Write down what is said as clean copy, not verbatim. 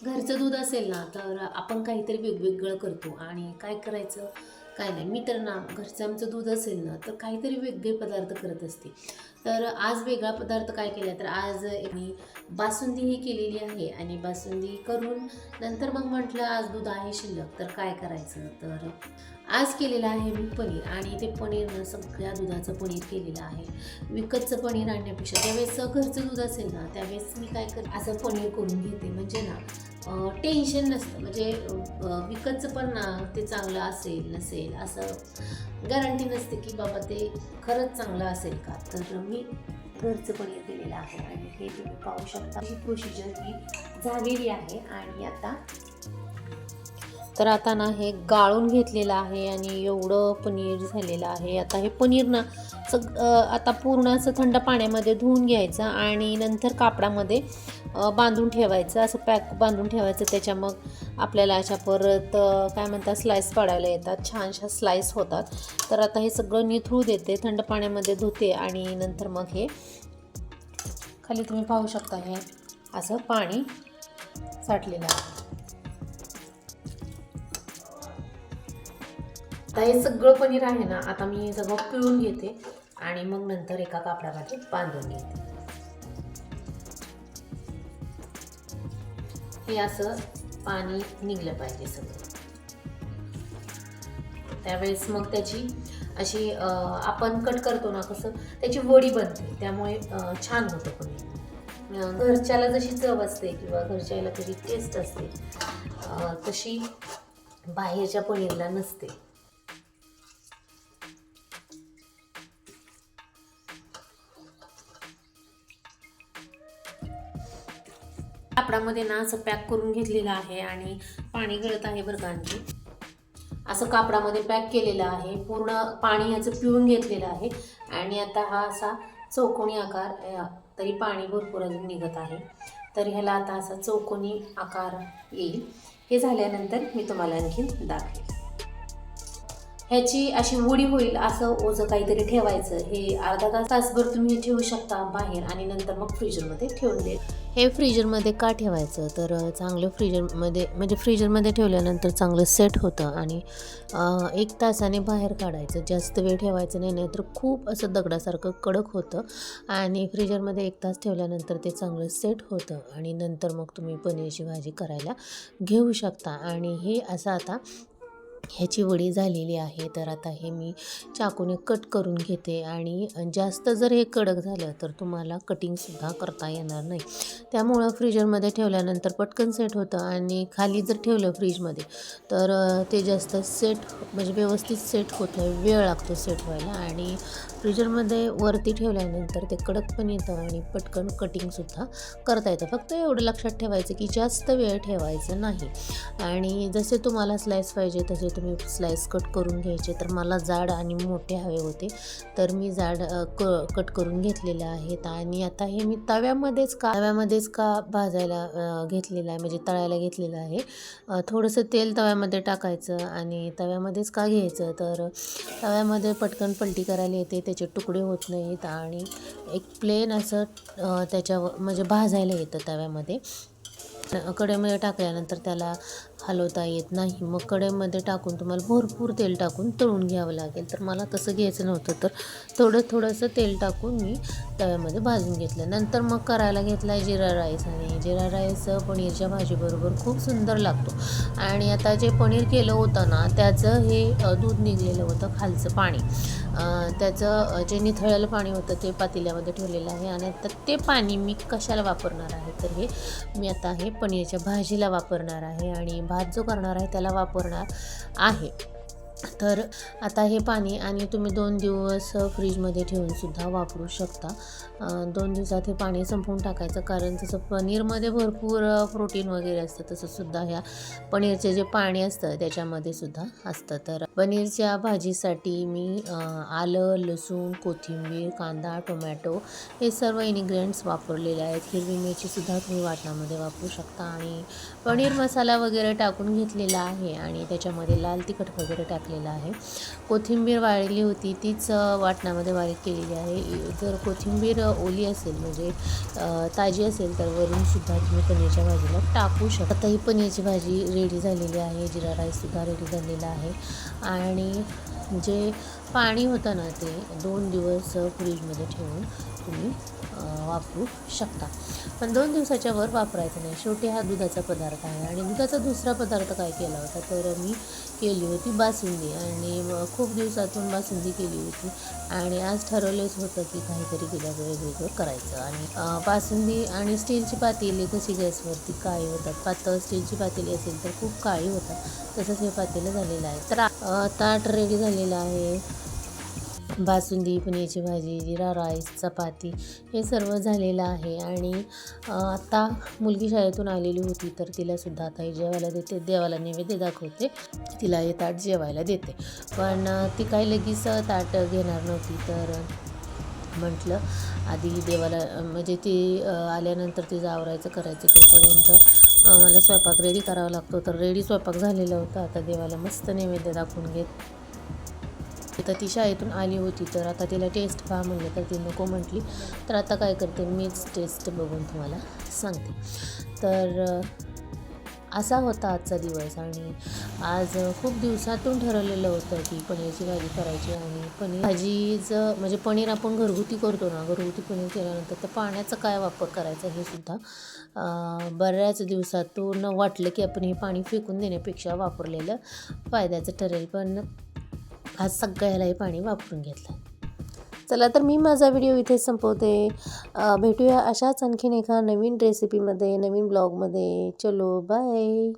घरचं दूध असेल ना तर आपण काहीतरी वेगवेगळं करतो आणि काय करायचं काय नाही. मी तर ना घरचं आमचं दूध असेल ना तर काहीतरी वेगळे पदार्थ करत असते. तर आज वेगळा पदार्थ काय केला तर आज मी बासुंदी ही केलेली आहे आणि बासुंदी करून नंतर मग म्हटलं आज दूध आहे शिल्लक तर काय करायचं. तर आज केलेलं आहे मी पनीर आणि ते पनीर ना सगळ्या दुधाचं पनीर केलेलं आहे. विकतचं पनीर आणण्यापेक्षा ज्यावेळेस घरचं दूध असेल ना त्यावेळेस मी काय करते असं पनीर करून घेते. म्हणजे ना टेन्शन नसतं. म्हणजे विकतचं पण ना ते चांगलं असेल नसेल असं गॅरंटी नसते की बाबा ते खरंच चांगलं असेल का. तर मी घरचं पनीर केलेलं आहे आणि हे तुम्ही पाहू शकता. ही प्रोसिजर ही झालेली आहे आणि आता ना हे गाळून घेतलेलं आहे आणि एवढं पनीर झालेलं आहे. आता हे पनीर ना आता पूर्ण असं थंड पाण्यामध्ये धुवून घ्यायचं आणि नंतर कापडामध्ये बांधून ठेवायचं. असं पॅक बांधून ठेवायचं. त्याच्या मग आपल्याला अशा परत काय म्हणतात स्लाईस पाडायला येतात. छानशा स्लाईस होतात. तर आता हे सगळं निथळू देते, थंड पाण्यामध्ये धुते आणि नंतर मग हे खाली तुम्ही पाहू शकता हे असं पाणी साठलेलं आहे. आता हे सगळं पनीर आहे ना आता मी सगळं पिळून घेते आणि मग नंतर एका कापडामध्ये बांधून घेते. हे असं पाणी निघलं पाहिजे सगळं. त्यावेळेस मग त्याची अशी आपण कट करतो ना कसं त्याची वडी बनते. त्यामुळे छान होतं पनीर. घरच्याला जशी चव असते किंवा घरच्याला कशी टेस्ट असते तशी बाहेरच्या पनीरला नसते. कापडामध्ये ना असं पॅक करून घेतलेलं आहे आणि पाणी गळत आहे बरं का. आणखी असं कापडामध्ये पॅक केलेलं आहे. पूर्ण पाणी ह्याचं पिळून घेतलेलं आहे आणि आता हा असा चौकोनी आकार तरी पाणी भरपूर अजून निघत आहे. तर ह्याला आता असा चौकोनी आकार येईल. हे झाल्यानंतर मी तुम्हाला आणखीन दाखवेन. ह्याची अशी वडी होईल असं ओझं काहीतरी ठेवायचं. हे अर्धा तासभर तुम्ही ठेवू शकता बाहेर आणि नंतर मग फ्रीजरमध्ये ठेवून दे. हे फ्रीजरमध्ये का ठेवायचं तर चांगलं फ्रीजरमध्ये म्हणजे फ्रीजरमध्ये ठेवल्यानंतर चांगलं सेट होतं आणि 1 तासाने बाहेर काढायचं. जास्त वेळ ठेवायचं नाही, नाहीतर खूप असं दगडासारखं कडक होतं आणि फ्रीजरमध्ये 1 तास ठेवल्यानंतर ते चांगलं सेट होतं आणि नंतर मग तुम्ही पनीरची भाजी करायला घेऊ शकता. आणि हे असं आता ह्याची वडी झालेली आहे. तर आता हे मी चाकूने कट करून घेते आणि जास्त जर हे कडक झालं तर तुम्हाला कटिंगसुद्धा करता येणार नाही. त्यामुळं फ्रीजरमध्ये ठेवल्यानंतर पटकन सेट होतं आणि खाली जर ठेवलं फ्रीजमध्ये तर ते जास्त सेट म्हणजे व्यवस्थित सेट होत नाही, वेळ लागतो सेट व्हायला. आणि फ्रीजरमध्ये वरती ठेवल्यानंतर ते कडक पण येतं आणि पटकन कटिंगसुद्धा करता येतं. फक्त एवढं लक्षात ठेवायचं की जास्त वेळ ठेवायचं नाही आणि जसे तुम्हाला स्लाईस पाहिजे तसे तुम्ही स्लाईस कट करून घ्यायचे. तर मला जाड आणि मोठे हवे होते तर मी जाड कट करून घेतलेले आहेत. आणि आता हे मी तव्यामध्येच का भाजायला घेतलेलं आहे म्हणजे तळायला घेतलेलं आहे. थोडंसं तेल तव्यामध्ये टाकायचं आणि तव्यामध्येच का घ्यायचं तर तव्यामध्ये पटकन पलटी करायला येते, त्याचे तुकडे होत नाहीत आणि एक प्लेन असं त्याच्यावर म्हणजे भाजायला येतं तव्यामध्ये. कढईमध्ये टाकल्यानंतर त्याला हलवता येत नाही. मग कढईमध्ये टाकून तुम्हाला भरपूर तेल टाकून तळून घ्यावं लागेल. तर मला तसं घ्यायचं नव्हतं तर थोडंसं तेल टाकून मी तव्यामध्ये भाजून घेतलं. नंतर मग करायला घेतला आहे जिरा राईस आणि जिरा राईस पनीरच्या भाजीबरोबर खूप सुंदर लागतो. आणि आता जे पनीर केलं होतं ना त्याचं हे दूध निघलेलं होतं खालचं पाणी, त्याचं जे निथळलेलं पाणी होतं ते पातेल्यामध्ये ठेवलेलं आहे. आणि आता ते पाणी मी कशाला वापरणार आहे तर हे मी आता हे पनीरच्या भाजीला वापरणार आहे आणि भात जो करणार आहे त्याला वापरणार आहे. तर आता हे पाणी आणि तुम्ही 2 दिवस फ्रीजमध्ये ठेवूनसुद्धा वापरू शकता. 2 दिवसात हे पाणी संपवून टाकायचं कारण जसं पनीरमध्ये भरपूर प्रोटीन वगैरे असतं तसंसुद्धा ह्या पनीरचे जे पाणी असतं त्याच्यामध्ये सुद्धा असतं. तर पनीरच्या भाजीसाठी मी आलं, लसूण, कोथिंबीर, कांदा, टोमॅटो हे सर्व इन्ग्रेडियंट्स वापरलेले आहेत. हिरवी मिरचीसुद्धा तुम्ही वाटणामध्ये वापरू शकता आणि पनीर मसाला वगैरे टाकून घेतलेला आहे आणि त्याच्यामध्ये लाल तिखट वगैरे टाकले टाकलेला आहे. कोथिंबीर वाळलेली होती तीच वाटणामध्ये बारीक केलेली आहे. जर कोथिंबीर ओली असेल म्हणजे ताजी असेल तर वरूनसुद्धा तुम्ही पनीरच्या भाजीला टाकू शकता. आता ही पनीरची भाजी रेडी झालेली आहे. जिरा राईससुद्धा रेडी झालेला आहे आणि जे पाणी होतं ना ते 2 दिवस फ्रीजमध्ये ठेवून तुम्ही वापरू शकता. पण 2 दिवसाच्या वर वापरायचं नाही. शेवटी हा दुधाचा पदार्थ आहे. आणि दुधाचा दुसरा पदार्थ काय केला होता तर मी केली होती बासुंदी आणि खूप दिवसातून बासुंदी केली होती आणि आज ठरवलेच होतं की काहीतरी दुधाचं वेगवेगळं करायचं. आणि बासुंदी आणि स्टीलची पातेली कशी गॅसवरती काळी होतात, पातळ स्टीलची पातेली असेल तर खूप काळी होतात, तसंच हे पातेलं झालेलं आहे. तर ताट रेडी झालेलं आहे. बासुंदी, पनीरची भाजी, जिरा राईस, चपाती हे सर्व झालेलं आहे. आणि आता मुलगी शाळेतून आलेली होती तर तिलासुद्धा आता हे जेवायला देते. देवाला नैवेद्य दाखवते, तिला हे ताट जेवायला देते. पण ती काही लगेच ताट घेणार नव्हती तर म्हटलं आधी देवाला म्हणजे ती आल्यानंतर तिचं आवरायचं करायचं तोपर्यंत मला स्वयंपाक रेडी करावा लागतो. तर रेडी स्वयंपाक झालेला होता. आता देवाला मस्त नैवेद्य दाखवून घेत. तर ती शाळेतून आली होती तर आता तिला टेस्ट पहा म्हणलं तर ती नको म्हटली. तर आता काय करते मीच टेस्ट बघून तुम्हाला सांगते. तर असा होता आजचा दिवस. आणि आज खूप दिवसातून ठरवलेलं होतं की पनीरची भाजी करायची. आणि पनीर भाजीचं म्हणजे पनीर आपण घरगुती करतो ना, घरगुती पनीर केल्यानंतर तर पाण्याचा काय वापर करायचा हे सुद्धा बऱ्याच दिवसातून वाटलं की आपण हे पाणी फेकून देण्यापेक्षा वापरलेलं फायद्याचं ठरेल. पण आज सगळ्याला हे पाणी वापरून घेतलं. चला तर मी माझा व्हिडिओ इथे संपवते. भेटूया अशाच आणखीन एका नवीन रेसिपीमध्ये, नवीन ब्लॉगमध्ये. चलो बाय.